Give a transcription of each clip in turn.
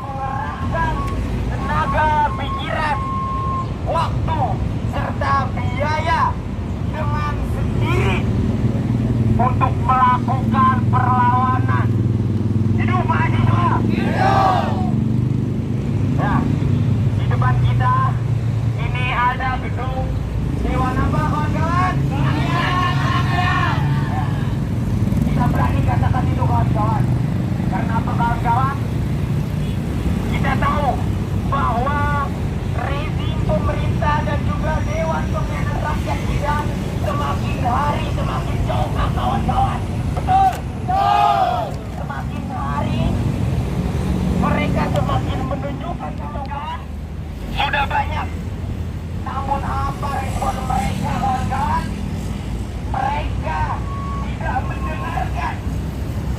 mengerahkan tenaga, pikiran, waktu, serta biaya dengan sendiri untuk melakukan perlawanan. Hidup mahasiswa! Hidup! Ya, di depan kita ini ada gedung Dewan apa kawan-kawan? Kita berani katakan itu kawan-kawan. Karena apa kawan-kawan? Kita tahu bahwa rezim pemerintah dan juga Dewan Pembinaan Rakyat kita semakin hari semakin jongkak kawan-kawan. Betul? Betul! Semakin hari mereka semakin menunjukkan kawan-kawan sudah banyak. Namun apa respon mereka kawan-kawan? Mereka tidak mendengarkan.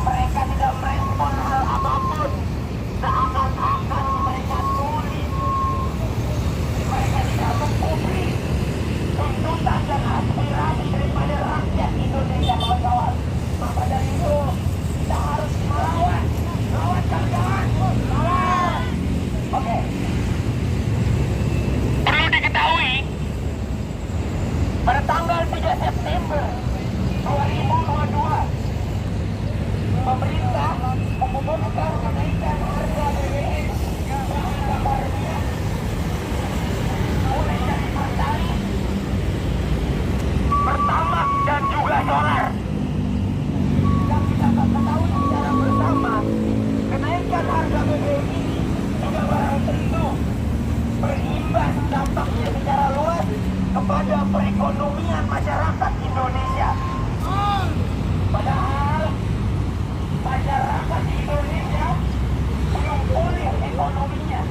Mereka tidak merespon hal apapun. Seakan-akan mereka tuli. Mereka tidak mempublik tuntutan dan aspirasi daripada rakyat Indonesia kawan-kawan. Maka dari itu kita harus melawan. Lawan kawan-kawan. Lawan. Oke. Perlu diketahui pada tanggal 3 September 2022 pemerintah mengumumkan kenaikan harga BBM mulai dari Pertalite, Pertamax dan juga solar. Yang kita ketahui secara bersama, kenaikan harga BBM ini juga barang tentu berimbas dampaknya secara luas kepada perekonomian masyarakat Indonesia. Padahal masyarakat Indonesia belum pulih ekonominya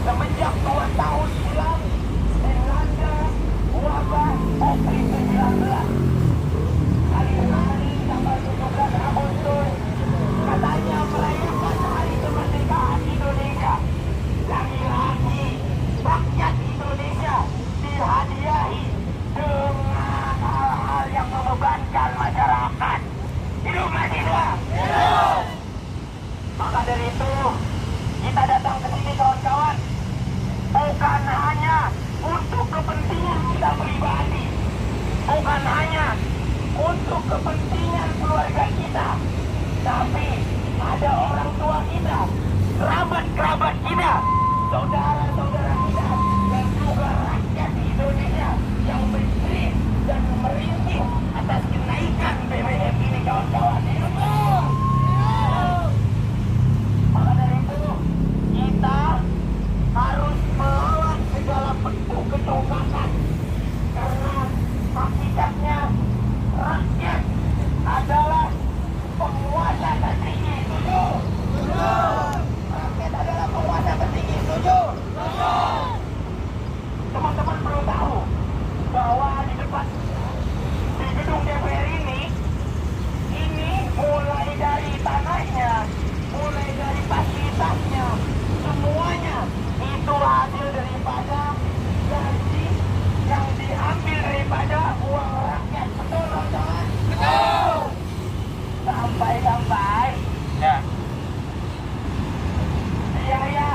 semenjak 2 tahun silam dilanda wabah COVID-19. Hari-hari tanggal 17 Agustus katanya merayakan hari kemerdekaan Indonesia. Lagi-lagi rakyat Indonesia dihadiahi dengan hal-hal yang membebankan masyarakat. Hidup mahasiswa! Hidup! Maka dari itu kita datang ke sini kawan-kawan bukan hanya untuk kepentingan kita pribadi, bukan hanya untuk kepentingan keluarga kita, tapi ada orang tua kita, kerabat-kerabat kita, saudara-saudara kita, dan juga rakyat Indonesia yang berdiri dan merintih atas kenaikan BBM ini kawan-kawan. Maka dari itu kita harus melawan segala bentuk kecongkakan, karena hakikatnya rakyat adalah penguasa tertinggi. Setuju? Rakyat adalah penguasa tertinggi. Setuju? Teman-teman perlu tahu bahwa di depan di gedung DPR ini mulai dari tanahnya, mulai dari fasilitasnya, semuanya itu hasil daripada gaji yang diambil daripada uang rakyat. Betul kawan-kawan? Betul. Sampai ya biaya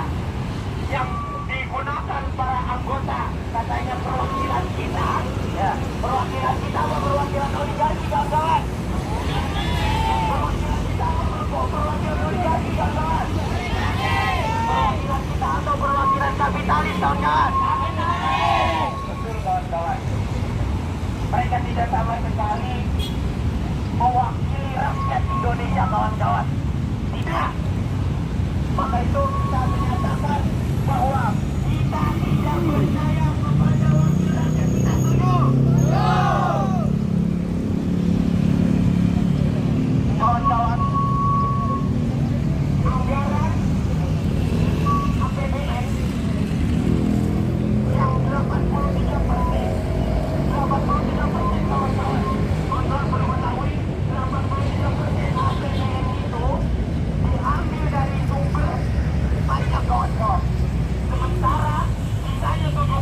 yang digunakan para anggota, katanya perwakilan kita, ya perwakilan kita apa perwakilan oligarki kawan-kawan? Perwakilan kita apa perwakilan oligarki kawan-kawan? Perwakilan kita atau perwakilan kapitalis kawan-kawan? Betul kawan-kawan. Mereka tidak sama sekali mewakili rakyat Indonesia kawan-kawan. Tidak. Maka itu kita menyatakan bahwa kita tidak percaya kepada wakil rakyat kita. Setuju? Kawan-kawan, anggaran APBN yang 83%, kawan-kawan, untuk mengetahui 83% APBN itu diambil dari sumber pajak kawan-kawan. Sementara sisanya 77%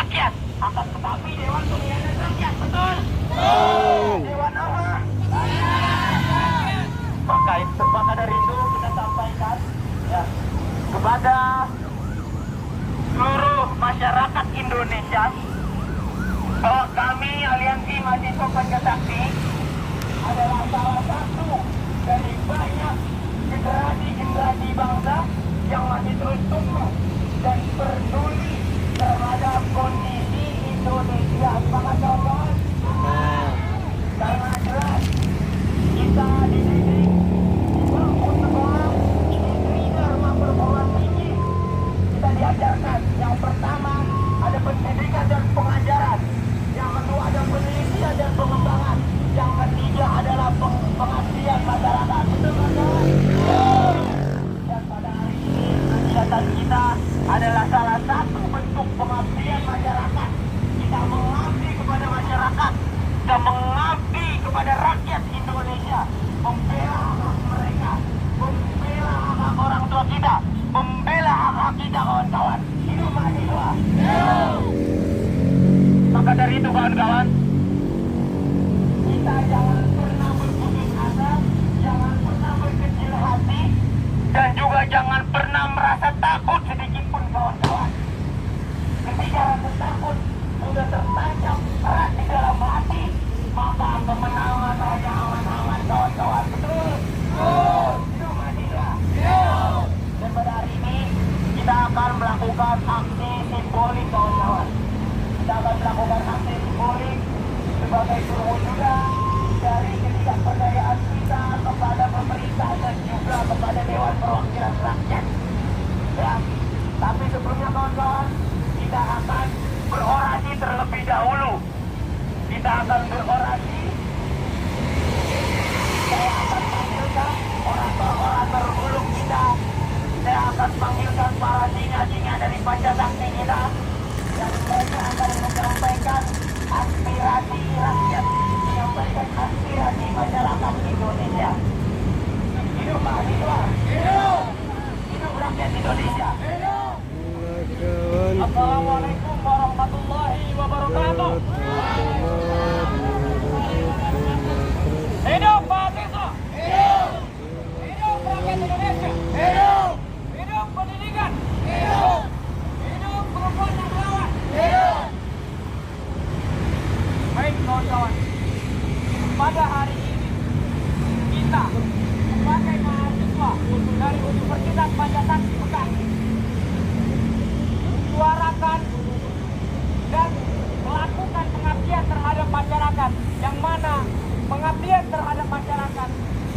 rakyat. Akan tetapi Dewan Pengkhianat Rakyat, betul? Dewan apa? Maka dari itu kita sampaikan ya, kepada seluruh masyarakat Indonesia bahwa kami Aliansi Mahasiswa Pancasakti adalah salah satu dari banyak generasi bangsa yang masih terus tumbuh dan peduli terhadap kondisi Indonesia. Semangat kawan-kawan. Karena jelas kita dididik di bangku sekolah, diterima rumah perguruan tinggi. Kita diajarkan yang pertama ada pendidikan dan pengajaran, yang kedua ada penelitian dan pengembangan, yang ketiga adalah pengabdian masyarakat. Betul kan? Dan pada hari ini kegiatan kita adalah salah satu bentuk pengabdian masyarakat. Kita mengabdi kepada masyarakat, kita mengabdi kepada rakyat Indonesia, membela hak mereka, membela hak orang tua kita, membela hak kita, kawan-kawan. Hidup mahasiswa. Maka dari itu kawan-kawan, kita jangan pernah berputus asa, jangan pernah berkecil hati, dan juga jangan pernah merasa takut sedikit pun, kawan-kawan. Ketika rasa takut sudah tertancap erat di dalam hati, maka kemenangan hanya aman-aman, kawan-kawan. Betul? Hidup mahasiswa. Dan pada hari ini kita akan melakukan aksi simbolik, kawan-kawan. Kita akan melakukan aksi simbolik sebagai perwujudan dari ketidakpercayaan kita kepada pemerintah dan juga kepada Dewan Perwakilan Rakyat. Ya, tapi sebelumnya kawan-kawan, kita akan berorasi terlebih dahulu. Kita akan berorasi. Saya akan panggilkan orator-orator ulung kita. Saya akan panggilkan para singa-singa dari Pancasakti kita, dan mereka akan menyampaikan aspirasi rakyat, menyampaikan aspirasi masyarakat Indonesia. Hidup mahasiswa. Hidup rakyat Indonesia. Assalamualaikum warahmatullahi wabarakatuh. Hidup mahasiswa. Hidup rakyat Indonesia. Hidup pendidikan. Hidup perempuan dan lawan. Baik kawan-kawan, pada hari ini kita sebagai mahasiswa dari Universitas Pancasakti Bekasi suarakan dan melakukan pengabdian terhadap masyarakat, yang mana pengabdian terhadap masyarakat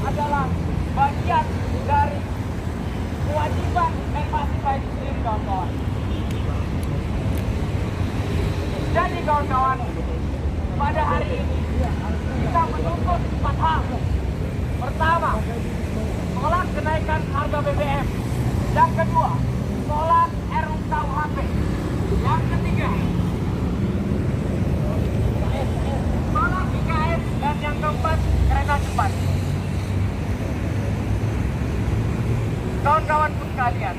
adalah bagian dari kewajiban dan mahasiswa itu sendiri, kawan-kawan. Jadi kawan-kawan, pada hari ini kita menuntut 4 hal. Pertama, tolak kenaikan harga BBM. Yang kedua, tolak RUKUHP. Yang ketiga, tolak IKN. Dan yang keempat, kereta cepat. Kawan-kawanku sekalian,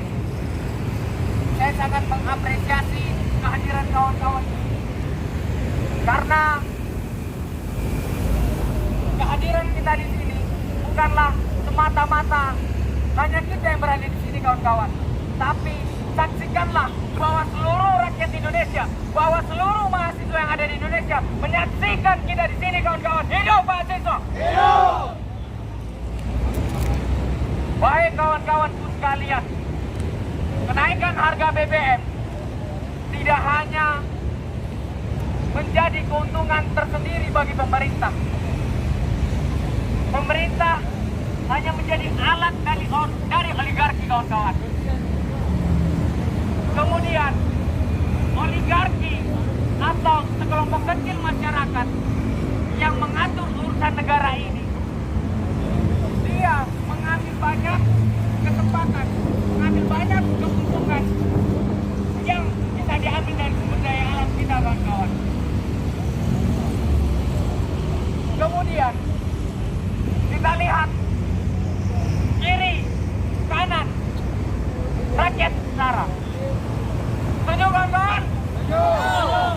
saya sangat mengapresiasi kehadiran kawan-kawan ini, karena kehadiran kita di sini bukanlah semata-mata hanya kita yang berada di sini, kawan-kawan, tapi saksikanlah bahwa seluruh rakyat Indonesia, bahwa seluruh mahasiswa yang ada di Indonesia menyaksikan kita di sini, kawan-kawan. Hidup mahasiswa. Baik kawan-kawanku sekalian, kenaikan harga BBM tidak hanya menjadi keuntungan tersendiri bagi pemerintah. Pemerintah hanya menjadi alat dari oligarki, kawan-kawan. Kemudian oligarki atau sekelompok kecil masyarakat yang mengatur urusan negara ini, dia mengambil banyak kesempatan, mengambil banyak keuntungan yang bisa diambil dari sumber daya alam kita, kawan-kawan. Kemudian kita lihat kiri, kanan, rakyat setara. Setuju, kawan-kawan? Setuju.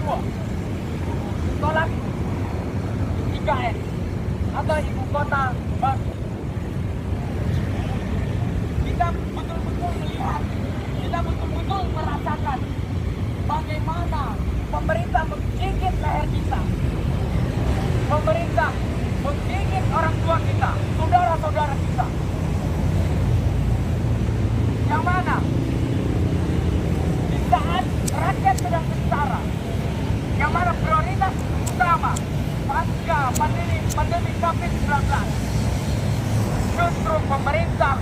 Papua, tolak IKN atau ibu kota baru. Kita betul-betul melihat, kita betul-betul merasakan bagaimana pemerintah menggigit leher kita. Pemerintah menggigit orang tua kita, saudara-saudara kita. Yang mana di saat rakyat sedang sengsara, yang mana prioritas utama pasca pandemi COVID-19, justru pemerintah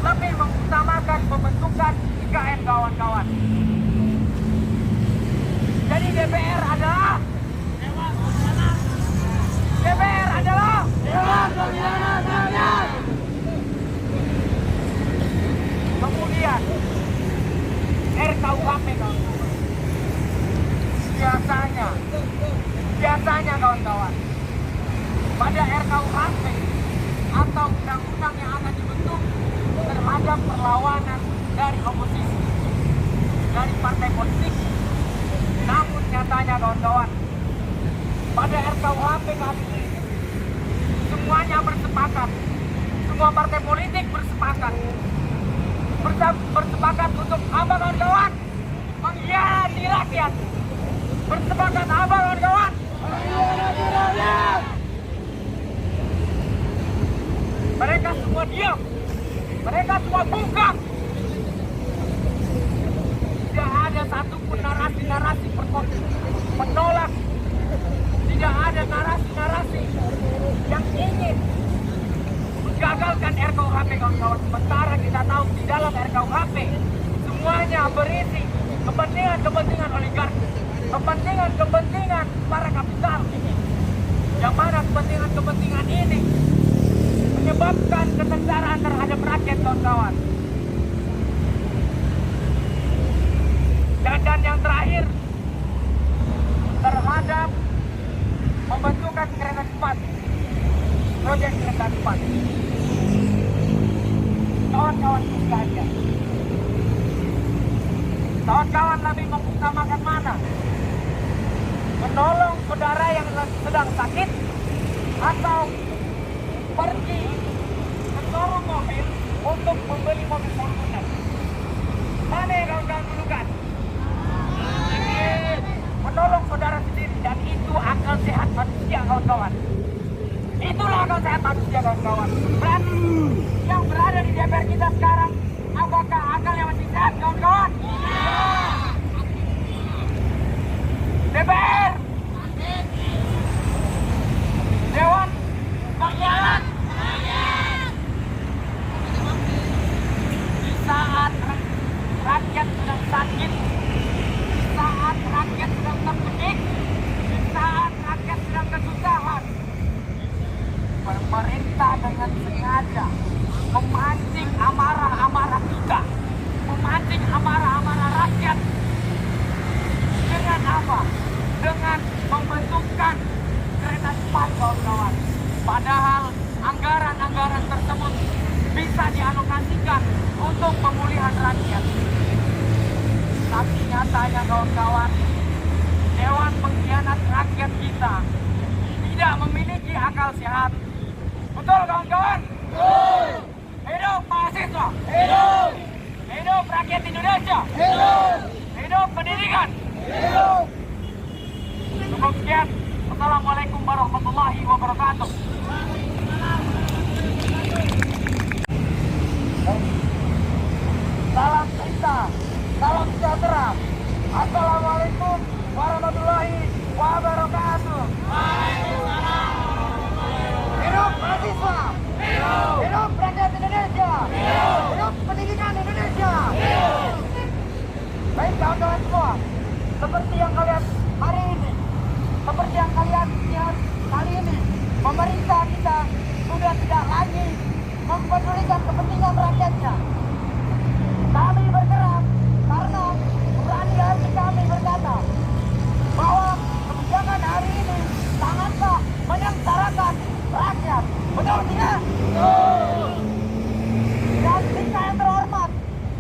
lebih mengutamakan pembentukan IKN kawan-kawan. Jadi DPR adalah Dewan Pembinaan Rakyat. Kemudian RKUHP kawan-kawan. Biasanya kawan-kawan, pada RKUHP atau undang-undang yang akan dibentuk terhadap perlawanan dari oposisi, dari partai politik. Namun nyatanya kawan-kawan, pada RKUHP kali ini semuanya bersepakat, semua partai politik bersepakat untuk apa kawan-kawan? Mengkhianati rakyat. Bersepakat apa kawan-kawan? Mengkhianati rakyat. Mereka semua diam, mereka semua bungkam. Tidak ada satupun narasi-narasi menolak. Tidak ada narasi-narasi yang ingin menggagalkan RKUHP kawan-kawan. Sementara kita tahu di dalam RKUHP semuanya berisi kepentingan oligarki, kepentingan para kapital, yang mana kepentingan ini menyebabkan kesengsaraan terhadap rakyat kawan-kawan. Dan yang terakhir, terhadap pembentukan kereta cepat, proyek kereta cepat. Kawan-kawan sekalian, kawan-kawan lebih mengutamakan mana? Menolong saudara yang sedang sakit atau pergi ke showroom mobil untuk membeli mobil Fortuner? Mana yang kawan-kawan dulukan? Menolong saudara sendiri, dan itu akal sehat manusia kawan-kawan. Itulah akal sehat manusia kawan-kawan. Berarti yang berada di DPR kita sekarang, apakah akalnya masih sehat kawan-kawan? DPR, Dewan Pembinaan di saat rakyat sedang sakit, di saat rakyat sedang terpekik, di saat rakyat sedang kesusahan, pemerintah dengan sengaja memancing amarah-amarah kita, memancing amarah-amarah rakyat. Dengan apa? Dengan membentukkan kereta cepat kawan-kawan. Padahal anggaran-anggaran tersebut bisa dialokasikan untuk pemulihan rakyat. Tapi nyatanya kawan-kawan, Dewan Pengkhianat Rakyat kita tidak memiliki akal sehat. Betul kawan-kawan? Betul! Hidup mahasiswa! Hidup! Hidup rakyat Indonesia! Hidup! Hidup pendidikan! Hidup! Cukup sekian. Assalamualaikum warahmatullahi wabarakatuh. Salam cinta, salam sejahtera. Assalamualaikum warahmatullahi wabarakatuh. Hidup mahasiswa. Hidup! Hidup rakyat Indonesia. Hidup! Hidup pendidikan Indonesia. Hidup! Baik kawan-kawan semua, seperti yang kalian hari ini, seperti yang kalian lihat kali ini, pemerintah kita sudah tidak lagi mempedulikan kepentingan rakyatnya. Kami bergerak karena berani hati kami berkata bahwa kebijakan hari ini sangatlah menyengsarakan rakyat. Betul tidak? Betul. Dan jika yang terhormat,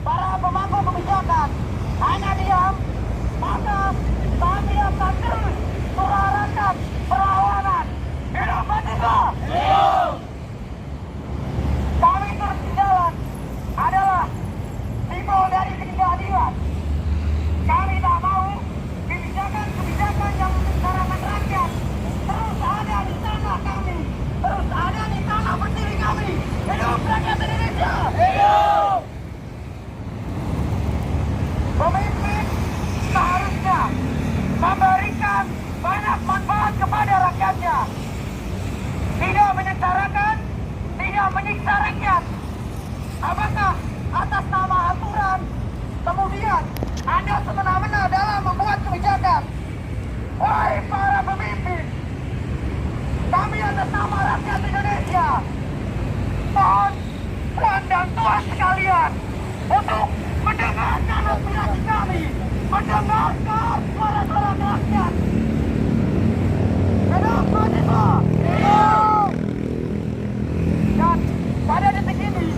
para pemangku kebijakan hanya diam, maka menyiksa rakyat. Apakah atas nama aturan kemudian Anda semena-mena dalam membuat kebijakan? Wahai para pemimpin, kami atas nama rakyat Indonesia mohon Puan dan Tuan sekalian untuk mendengarkan aspirasi kami, mendengarkan suara-suara rakyat. Hidup mahasiswa! Hidup! Dan pada detik ini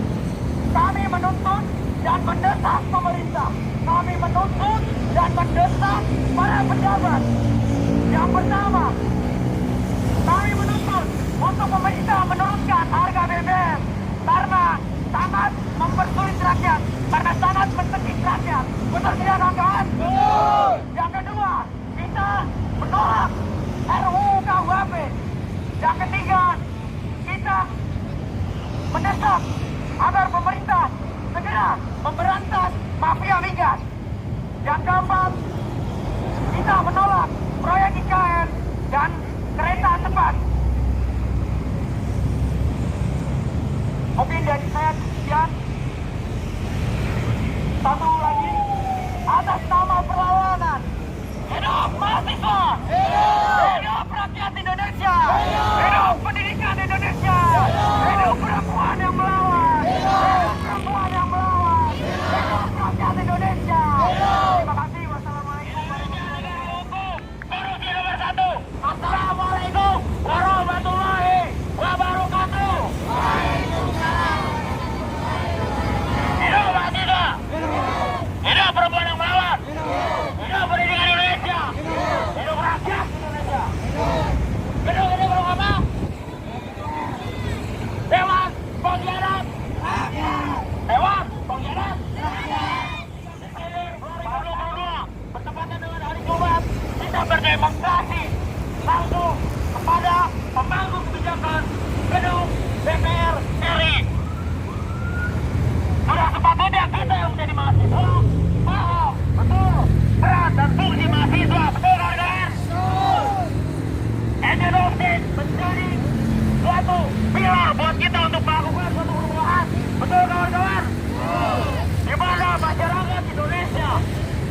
kami menuntut dan mendesak pemerintah. Kami menuntut dan mendesak para pejabat. Yang pertama, kami menuntut untuk pemerintah menurunkan harga BBM karena sangat mempersulit rakyat, karena sangat mencekik rakyat. Betul tidak, kawan-kawan? Yang kedua, kita menolak RUU KUHP. Yang ketiga, kita mendesak agar pemerintah segera memberantas mafia migas. Yang keempat, kita menolak proyek IKN dan kereta cepat. Mungkin dari saya sekian. Satu lagi, atas nama perlawanan, hidup mahasiswa, hidup rakyat Indonesia, hidup pendidikan Indonesia, hidup perempuan yang melawan, hidup perempuan yang melawan, hidup rakyat Indonesia. Terima kasih. Wassalamualaikum warahmatullahi wabarakatuh. Korupsi nomor 1. Assalamualaikum warahmatullahi wabarakatuh. Hidup mahasiswa, hidup perempuan yang melawan, hidup pendidikan Indonesia, hidup rakyat Indonesia. Gedung-gedung apa? Dewan Pengkhianat, Dewan Pengkhianat. Desember 2022 bertepatan dengan hari Jumat, kita berdemonstrasi langsung kepada pemangku kebijakan gedung DPR RI. Sudah sepatutnya kita yang menjadi mahasiswa paham betul peran dan fungsi mahasiswa, betul kawan-kawan? Endorfin menjadi suatu pilar buat kita untuk melakukan suatu perubahan, betul kawan-kawan? Di mana masyarakat Indonesia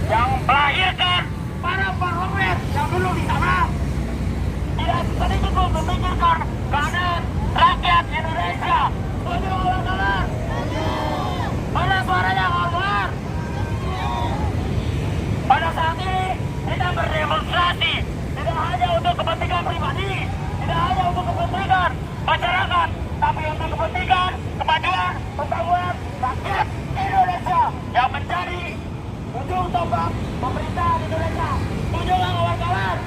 yang melahirkan para parlemen yang dulu di sana tidak sedikit pun memikirkan keadaan rakyat Indonesia. Setuju kawan-kawan? Mana suaranya kawan-kawan? Pada saat ini kita berdemonstrasi tidak hanya untuk kepentingan pribadi, tidak hanya untuk kepentingan masyarakat, tapi untuk kepentingan kemajuan pembangunan rakyat Indonesia yang menjadi ujung tombak pemerintahan Indonesia. Setuju nggak kawan-kawan?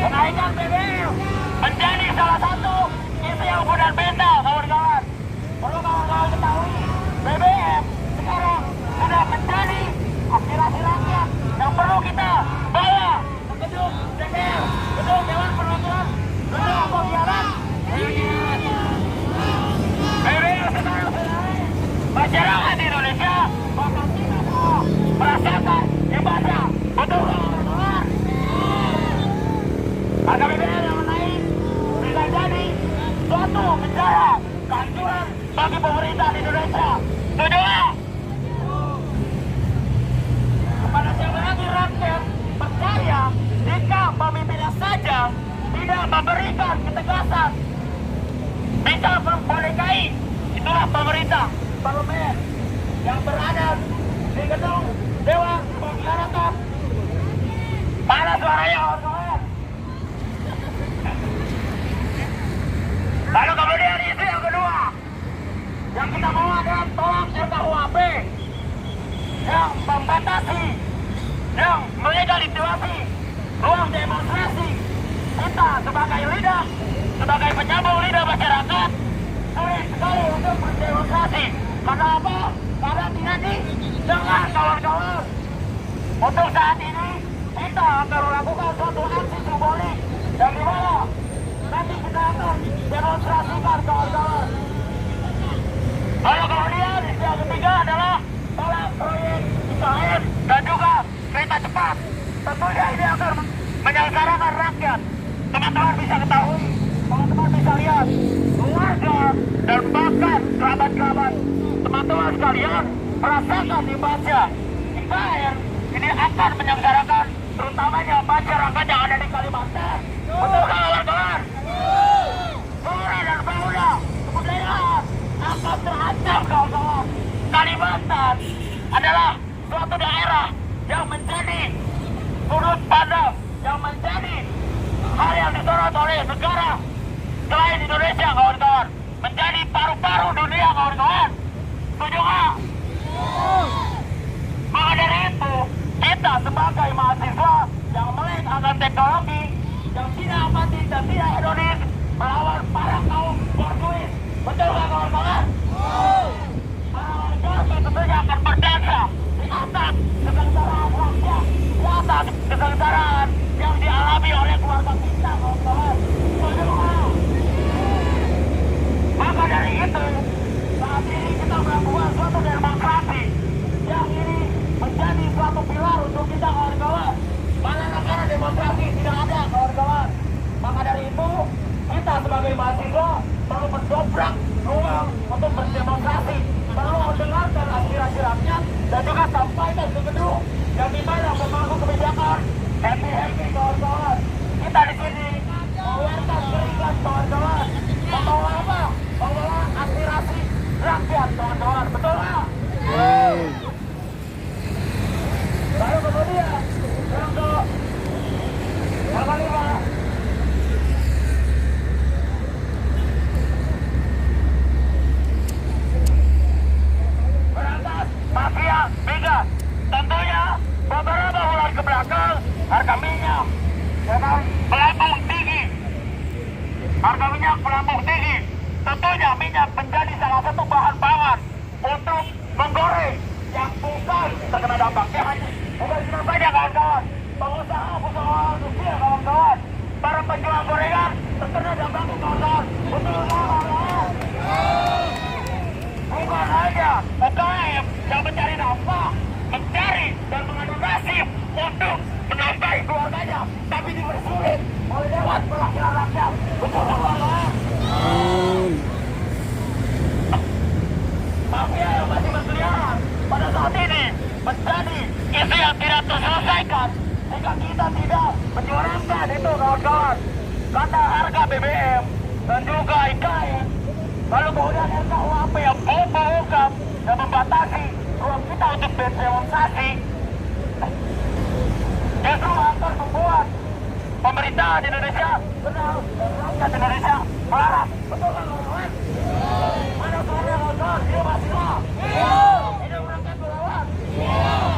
Kenaikan BBM menjadi salah satu isu yang fundamental kawan-kawan. Perlu kawan-kawan ketahui, BBM sekarang sudah menjadi aspirasi rakyat yang perlu kita bawa ke gedung DPR, gedung Dewan Perwakilan, gedung Pengkhianat. BBM sekarang sudah masyarakat Indonesia bahkan kita semua merasakan imbasnya. Betul kawan-kawan? Harga BBM yang naik bisa jadi suatu gejala kehancuran bagi pemerintah di Indonesia. Setuju? Kepada siapa lagi rakyat percaya jika pemimpinnya saja tidak memberikan ketegasan, bisa membolehkai, itulah pemerintah parlemen yang berada di gedung Dewan Pengkhianatan. Mana suaranya kawan-kawan? Lalu kemudian isu yang kedua yang kita mau adalah tolak RKUHP yang membatasi, yang melegalisasi ruang demonstrasi. Kita sebagai lidah, sebagai penyambung lidah masyarakat, sulit sekali untuk berdemonstrasi. Karena apa? Karena tidak didengar kawan-kawan. Untuk saat ini kita akan melakukan suatu aksi simbolik yang dimana nanti kita akan demonstrasikan kawan-kawan. Lalu kemudian yang ketiga adalah tolak proyek IKN dan juga kereta cepat. Tentunya ini akan menyengsarakan rakyat. Teman-teman bisa ketahui, teman-teman bisa lihat dan bahkan kerabat-kerabat teman-teman sekalian merasakan imbasnya. IKN ini akan menyelenggarakan terutamanya masyarakat yang ada di Kalimantan. Betul kawan-kawan? Flora dan fauna kebudayaan akan terancam kawan-kawan. Kalimantan adalah suatu daerah yang menjadi sudut pandang, yang menjadi hal yang disorot oleh negara selain Indonesia kawan-kawan, menjadi paru-paru dunia kawan-kawan. Setuju nggak? Maka dari itu kita sebagai mahasiswa yang melek akan teknologi, yang tidak apatis dan tidak hedonis melawan para kaum borjuis. Betul nggak kawan-kawan? Para warga tentunya akan berdana di atas kesenggaraan rakyat, di atas kesenggaraan yang dialami oleh keluarga kita kawan-kawan. Setuju nggak? Maka dari itu saat ini kita melakukan suatu demonstrasi yang ini menjadi suatu pilar untuk kita kawan-kawan. Mana negara demonstrasi tidak ada kawan-kawan. Maka dari itu kita sebagai mahasiswa perlu mendobrak ruang untuk berdemonstrasi, perlu mendengarkan aspirasi rakyat dan juga sampaikan ke gedung yang dimana pemangku kebijakan. Happy kawan-kawan. Kita di sini mengeluarkan keringat kawan-kawan. Membawa apa? Membawa aspirasi rakyat kawan-kawan. Betul nggak? Lalu kemudian yang kelima, berantas mafia migas. Tentunya beberapa bulan ke belakang harga minyak melambung tinggi. Harga minyak melambung tinggi. Tentunya minyak menjadi salah satu bahan pangan untuk menggoreng yang bukan terkena dampaknya hanya bukan cuma saja kawan-kawan pengusaha industri kawan-kawan, para penjual gorengan terkena dampaknya kawan-kawan. Betul kawan-kawan? Bukan hanya UKM yang mencari nafkah, mencari dan mengadu nasib untuk menafkahi keluarganya, tapi dipersulit oleh Dewan Perwakilan Rakyat. Betul kawan-kawan? Mafia yang masih berkeliaran pada saat ini menjadi isu yang tidak terselesaikan jika kita tidak menyuarakan itu kawan-kawan. Karena harga BBM dan juga IKN, lalu kemudian RKUHP yang bongkar dan membatasi ruang kita untuk berdemonstrasi, justru akan membuat pemerintahan Indonesia benar dan rakyat Indonesia melarat. Betul kan kawan-kawan? Mana suaranya kawan-kawan? Hidup mahasiswa, hidup rakyat melawan,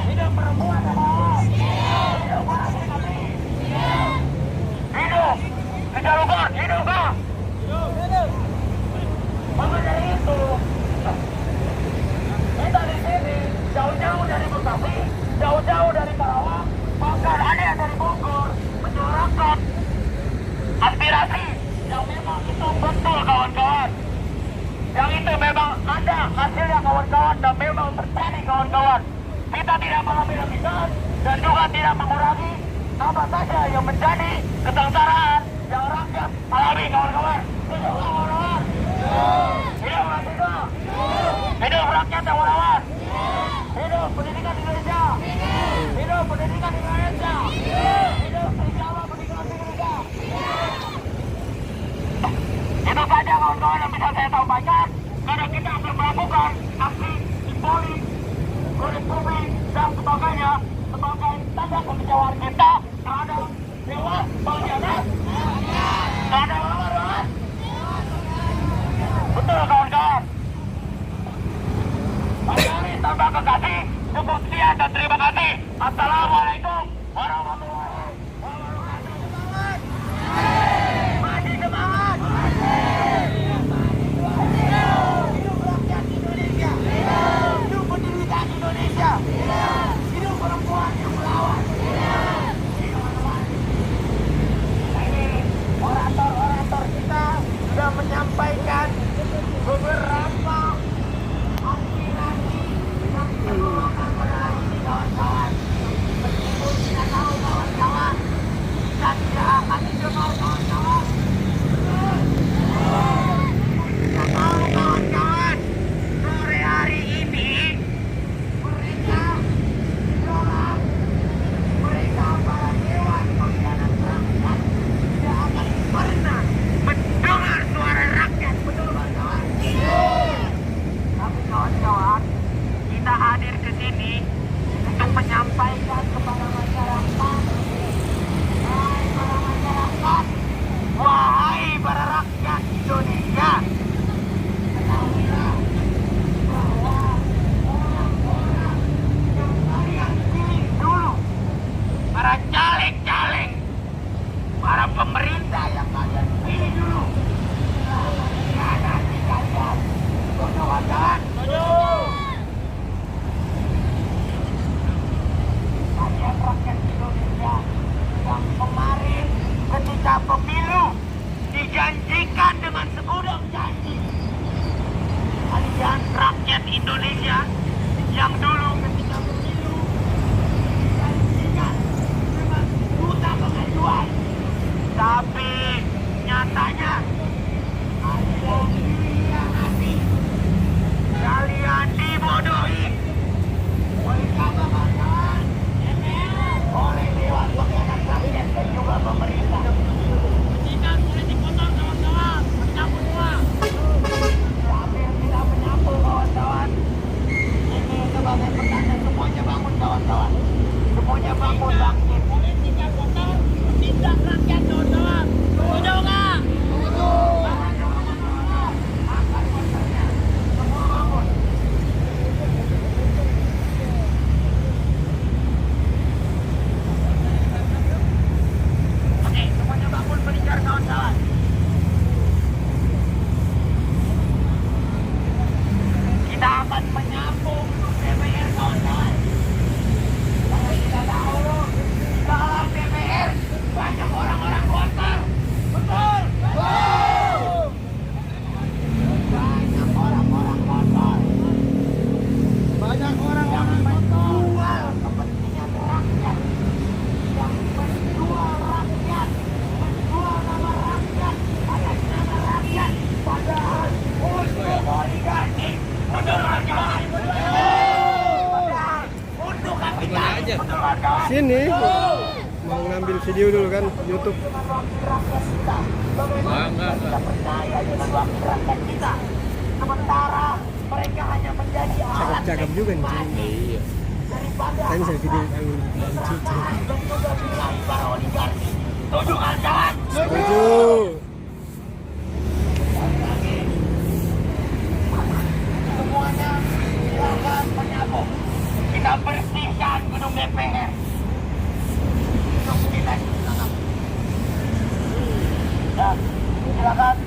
hidup perempuan melawan, hidup para petani, hidup Kejalukan, hidup kah? Maka dari itu kita di sini jauh-jauh dari Bekasi, jauh-jauh dari Karawang, bahkan ada yang dari Bogor menyuarakan aspirasi yang memang itu betul kawan-kawan, yang itu memang ada hasilnya kawan-kawan dan memang terjadi kawan-kawan. Kita tidak mengambil-ambilkan dan juga tidak mengurangi apa saja yang menjadi kesengsaraan yang rakyat alami kawan-kawan. Hidup kawan-kawan, hidup mahasiswa, hidup rakyat yang melawan, hidup pendidikan Indonesia, hidup pendidikan Indonesia, hidup Jawa pendidikan Indonesia. Itu saja kawan-kawan yang bisa saya sampaikan, karena kita akan melakukan aksi simbolik, kulit publik dan sebagainya sebagai tanda kekecewaan kita terhadap Dewan Pengkhianat, terhadap lawan-lawan. Betul kawan-kawan. Mari tambah kekasih, cukup sekian dan terima kasih. Assalamualaikum warahmatullahi wabarakatuh. Masih semangat. Hidup rakyat Indonesia. Hidup pendidikan Indonesia. Hidup perempuan yang melawan. pemerintah yang kalian pilih dulu. Nanti kalian. Setuju kawan-kawan? Setuju. Kalian rakyat Indonesia yang kemarin ketika pemilu dijanjikan dengan segudang janji. Kalian rakyat Indonesia yang dulu ketika pemilu dijanjikan dengan juta pengajuan, tapi nyatanya kalian dikhianati, kalian dibodohi oleh kawan-kawan, oleh Dewan Pengkhianat Rakyat dan juga pemerintah. Tidak boleh dipotong kawan-kawan, mencampur semua. Sambil tidak menyapu kawan-kawan. Ini sebagai pertanda semuanya bangun kawan-kawan. Semuanya bangun bangkit. Politika potong, tindak rakyat kawan-kawan. Setuju nggak? Setuju. Angkat posternya. Semua bangun. Oke, semuanya bangun meninggal kawan-kawan. Kita akan menyapu DPR kawan-kawan. Karena kita tahu di dalam DPR banyak orang-orang kotor. Betul? Betul. Banyak orang-orang kotor. Banyak orang-orang menjual kepentingan rakyat. Yang menjual rakyat. Menjual nama rakyat. Atas nama rakyat. Padahal untuk oligarki. Betul kawan-kawan. Padahal untuk kapitalis. Betul kawan-kawan. Sini mau ngambil video dulu kan YouTube. Enggak. Kita percaya dengan wakil rakyat kita. Sementara mereka hanya menjadi alat Cakep juga nih. manipulasi daripada Kan saya video yang dan juga wilayah para oligarki. Setuju kawan-kawan? setuju. Semuanya silakan menyapu. Kita bersihkan gedung DPR. Silakan.